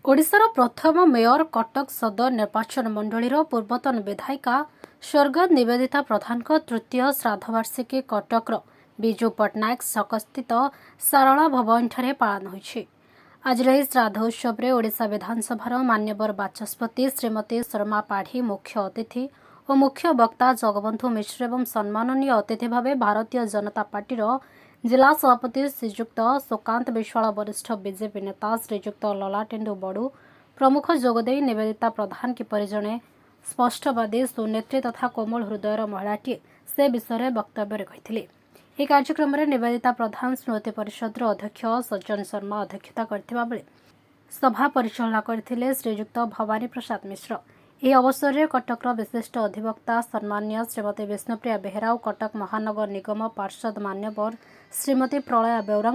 ओडिशार प्रथम मेयर कटक सदर निर्वाचन मंडलीर पूर्वतन विधायिका स्वर्गत निवेदिता प्रधान तृतीय श्राद्धवार्षिकी कटकर विजु पट्टनायक छकस्थित सारला भवन पालन होइछि। आज श्राद्ध उत्सव में ओडिशा विधानसभा मान्यवर बाचस्पति श्रीमती शर्मा पाढ़ी मुख्य अतिथि और मुख्य वक्ता जगबंधु मिश्र एवं सम्माननीय अतिथि भाव भारतीय जनता पार्टी जिला सभापति श्रीजुक्त सुकांत विश्वाल वरिष्ठ बीजेपी नेता श्रीजुक्त ललाटेन्दु बड़ू प्रमुख जोगदे निवेदिता प्रधान किपरि जड़े स्पष्टवादी सुनेत्री तथा कोमल हृदयर महिलाटी से विषय वक्तव्य कही। यह कार्यक्रम में निवेदिता प्रधान स्मृति परिषद अध्यक्ष सज्जन शर्मा अध्यक्षता करथिबा सभा परिचालना करथिले श्रीजुक्त भवानी प्रसाद मिश्र। यह अवसर में कटकर विशिष्ट अधिवक्ता सम्मान्य श्रीमती विष्णुप्रिया बेहेरा और कटक महानगर निगम पार्षद मान्यवर श्रीमती प्रलया बेउरा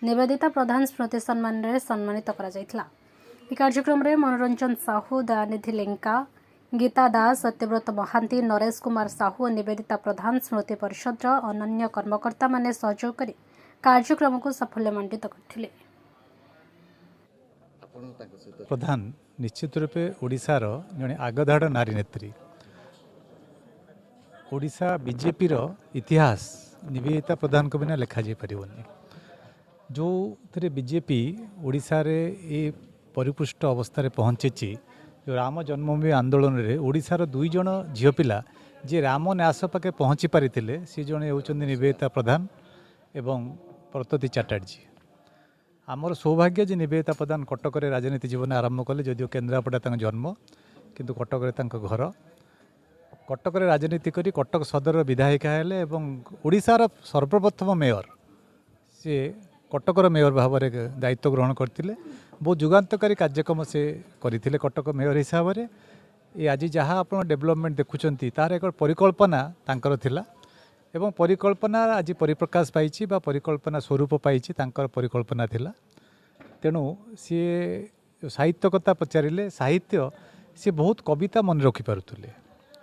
निवेदिता प्रधान स्मृति सम्मान में सम्मानित करा। कार्यक्रम में मनोरंजन साहू, दयानिधि लेंका, गीता दास, सत्यव्रत महांती, नरेश कुमार साहू और निवेदिता प्रधान स्मृति परिषद अनन्य कर्मकर्ता माने सहयोग कर कार्यक्रम को साफल्यमंडित करथिले। प्रधान निश्चित रूपे ओडिशार जड़े आगधाड़ नारी नेत्री। ओडिशा बीजेपी इतिहास निवेदिता प्रधान को बिना लिखा जा पारिबनी। जो थे बीजेपी ओडिशा रे ये परिपुष्ट अवस्था पहुँची, जो राम जन्मभूमि आंदोलन रे ओडिशार दुई जन झील पिला जे राम न्यास पाखे पहुँची पारी सी जड़े होती निवेदिता प्रधान एवं प्रतति चैटर्जी। आमर सौभाग्य जे निवेदिता प्रधान कटक राजनीति जीवन आरंभ कले, जदिव केन्द्रापड़ा जन्म किंतु कटक घर। कटक राजनीति करी कटक सदर विधायिका हेले एवं ओडिशार सर्वप्रथम मेयर से कटकर मेयर भाव में दायित्व ग्रहण करते। बहुत जुगान्तकारी कार्यक्रम से करते कटक मेयर हिसाब से। ये आज जहाँ आप डेवलपमेंट देखुं तार एक परिकल्पना तांकर थिला एवं परिकल्पना आज परिप्रकाश पाई बा परिकल्पना स्वरूप पाई परिकल्पना थिला। तेणु सी साहित्य कथा पचारे साहित्य सी बहुत कविता मन रखिपे,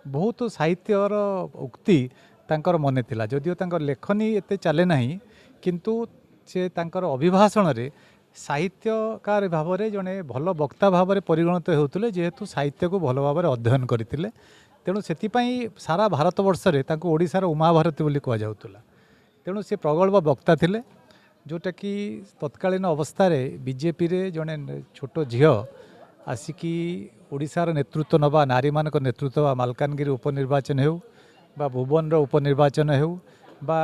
बहुत साहित्यर उक्ति तांकर मन थिला। जदिओ तांकर लेखनी एते चले नहीं किंतु से तांकर अभिभाषण रे साहित्यकार भाव में जड़े भल वक्ता भाव में परिगणित होते, जेहेतु साहित्य को भल भाव में अध्ययन करते। तेणु से सारा भारत वर्ष रे तांको ओडिशार उमाभारती बोली कह जाउतला। तेणु से प्रगल्भ वक्ता थिले, जोटा कि तत्कालीन अवस्था रे बीजेपी रे जड़े छोट झील आसिकी ओडिशार नेतृत्व नवा, नारी मानक नेतृत्व मालकानगिरी उपनिर्वाचन हो बा भुवन उपनिर्वाचन हो बा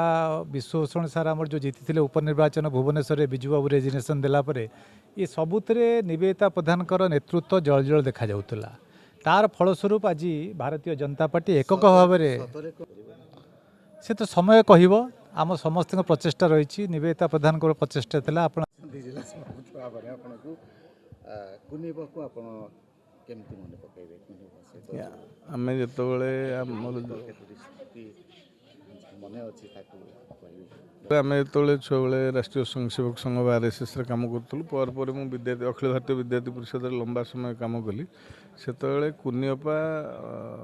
विश्वभूषण सार आमर जो जीति उपनिर्वाचन भुवनेश्वर बिजु बाबू रेजिग्नेशन देलापर ये सबुतरे निवेदिता प्रधानकर नेतृत्व जल जल देखा जाउतला। तार फलस्वरूप आज भारतीय जनता पार्टी एकक भाव से तो समय कहब आम समस्त प्रचेषा रही। निवेदिता प्रधान प्रचेषा था आम जो आम जो छुआ राष्ट्रीय स्वयंसेवक संघ आरएसएस कम करूँ पर मुझे विद्यार्थी अखिल भारतीय विद्यार्थी परिषद लंबा समय कम कली। से कुनियपा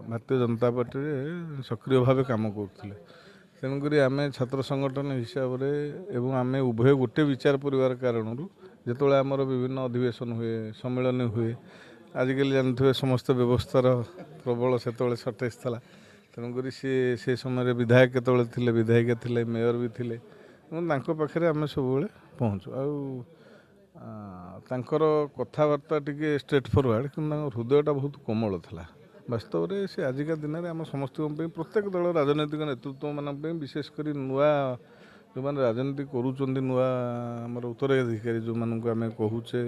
भारतीय जनता पार्टी सक्रिय भाव कम करुले। तेणुक आम छात्र संगठन हिसाब से एवं आम उभय गोटे विचार परिवार कारण जो आमर विभिन्न अधिवेशन हुए सम्मेलन हुए आजिकल जानते समस्त व्यवस्थार प्रबल से सर्टेज था। तेणुक से समय विधायक के विधायिका थे मेयर भी थे पाखे आम सब पहुँचु आर कथबार्ता टी स्ट्रेट फरवर्ड कि हृदयटा बहुत कोमल था। वास्तव में से आजिका दिन में आम समस्त प्रत्येक दल राजनैतिक नेतृत्व मान विशेषकर नुआ जो मैंने राजनीति करुँच नुआ आमर उत्तराधिकारी जो मानक आम कहूचे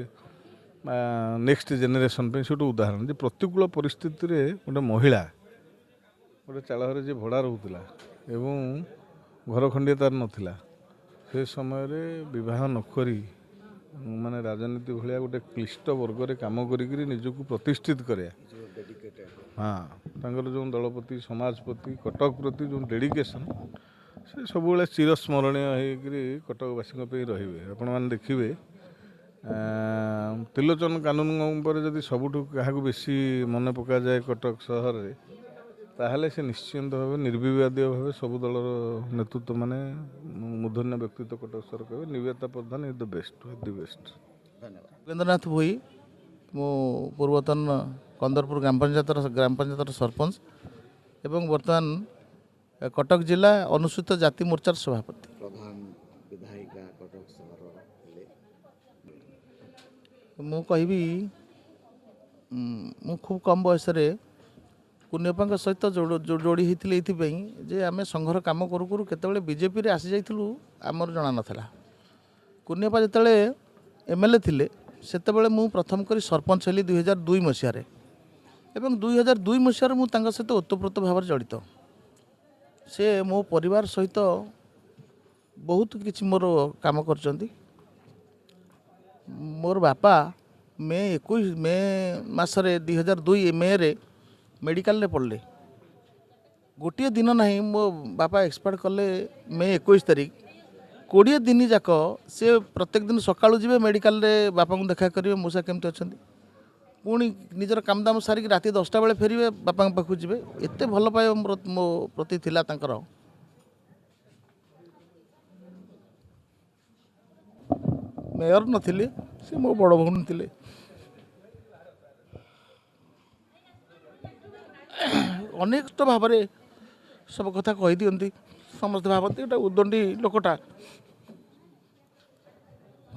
नेक्स्ट जेनेरेशन से गोटे उदाहरण जे प्रतिकूल परिस्थिति रे गोटे महिला गोटे चालघर जी भड़ा रोला एवं घर खंडिया तार नाला से समय बह नक माने राजनीति भाया गोटे क्लिष्ट वर्ग में कम करजक प्रतिष्ठित करे। हाँ जो दलप्रति समाज प्रति कटक प्रति जो डेडिकेशन से सब चिरस्मरणीय कटकवासी रे। आपण मैंने देखिए त्रिलोचन कानून जदि सबुठ क्या बेसी मन पका जाए कटक सहर में ताहले से निश्चिंत भाव निर्विवादीय भाव सब दलर नेतृत्व माने मूर्धन्य व्यक्तित्व कटक सर कहे निवेदिता प्रधान इज द बेस्ट। धन्यवाद। रवींद्रनाथ भोई ମୁଁ ପୂର୍ବତନ କନ୍ଦରପୁର ଗ୍ରାମ ପଞ୍ଚାୟତର ସରପଞ୍ଚ ଏବଂ ବର୍ତ୍ତମାନ କଟକ ଜିଲ୍ଲା ଅନୁସୂଚିତ ଜାତି ମୋର୍ଚ୍ଚାର ସଭାପତି। प्रधान विधायिका कटक सहर ମୁଁ କହିବି ମୁଁ ଖୁବ୍ କମ୍ ବୟସରେ କୁନିଅପାଙ୍କ ସହିତ ଯୋଡ଼ି ହୋଇଥିଲି ଏଇଥିପାଇଁ ଯେ ଆମେ ସଂଘର କାମ କରୁ କରୁ କେତେବେଳେ ବିଜେପିରେ ଆସିଯାଇଥିଲୁ ଆମର ଜଣା ନଥିଲା। କୁନିଅପା ଯେତେବେଳେ MLA ଥିଲେ ସେତେବେଳେ ମୁଁ ପ୍ରଥମ କରି ସରପଞ୍ଚ ହେଲି 2002 ମସିହାରେ ଏବଂ 2002 ମସିହାରେ ମୁଁ ତାଙ୍କ ସହିତ ଓତପ୍ରୋତ ଭାବରେ ଜଡ଼ିତ। ସେ ମୋ ପରିବାର ସହିତ ବହୁତ କିଛି ମୋର କାମ କରିଛନ୍ତି। ମୋର ବାପା ମେ ମାସରେ 2002 ମେରେ ମେଡ଼ିକାଲରେ ପଡ଼ିଲେ। ଗୋଟିଏ ଦିନ ନାହିଁ ମୋ ବାପା ଏକ୍ସପାୟାର୍ଡ କଲେ ମେ 21 ତାରିଖ। 20 ଦିନ ଯାକ ସେ ପ୍ରତ୍ୟେକ ଦିନ ସକାଳୁ ଯିବେ ମେଡ଼ିକାଲରେ ବାପାଙ୍କୁ ଦେଖା କରିବେ, ମଉସା କେମିତି ଅଛନ୍ତି, ପୁଣି ନିଜର କାମଦାମ ସାରିକି ରାତି 10ଟା ବେଳେ ଫେରିବେ, ବାପାଙ୍କ ପାଖକୁ ଯିବେ। ଏତେ ଭଲ ପାଇବା ମୋ ପ୍ରତି ଥିଲା ତାଙ୍କର। ମେୟର ନଥିଲେ, ସେ ମୋ ବଡ଼ ଭଉଣୀ ଥିଲେ। ଅନେକ ଭାବରେ ସବୁ କଥା କହିଦିଅନ୍ତି, ସମସ୍ତେ ଭାବନ୍ତି ଏଟା ଉଦଣ୍ଡୀ ଲୋକଟା,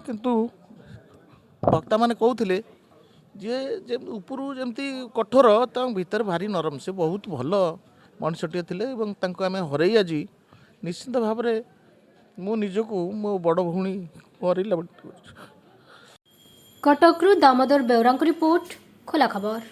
କିନ୍ତୁ ବକ୍ତାମାନେ କହୁଥିଲେ ଯେ ଉପରୁ ଯେମିତି କଠୋର ତାଙ୍କ ଭିତରେ ଭାରି ନରମ। ସେ ବହୁତ ଭଲ ମଣିଷଟିଏ ଥିଲେ ଏବଂ ତାଙ୍କୁ ଆମେ ହରେଇ ଆଜି ନିଶ୍ଚିତ ଭାବରେ ମୁଁ ନିଜକୁ ମୋ ବଡ଼ ଭଉଣୀ ହରେଇଲା। କଟକରୁ ଦାମୋଦର ବେଉରାଙ୍କ ରିପୋର୍ଟ, ଖୋଲା ଖବର।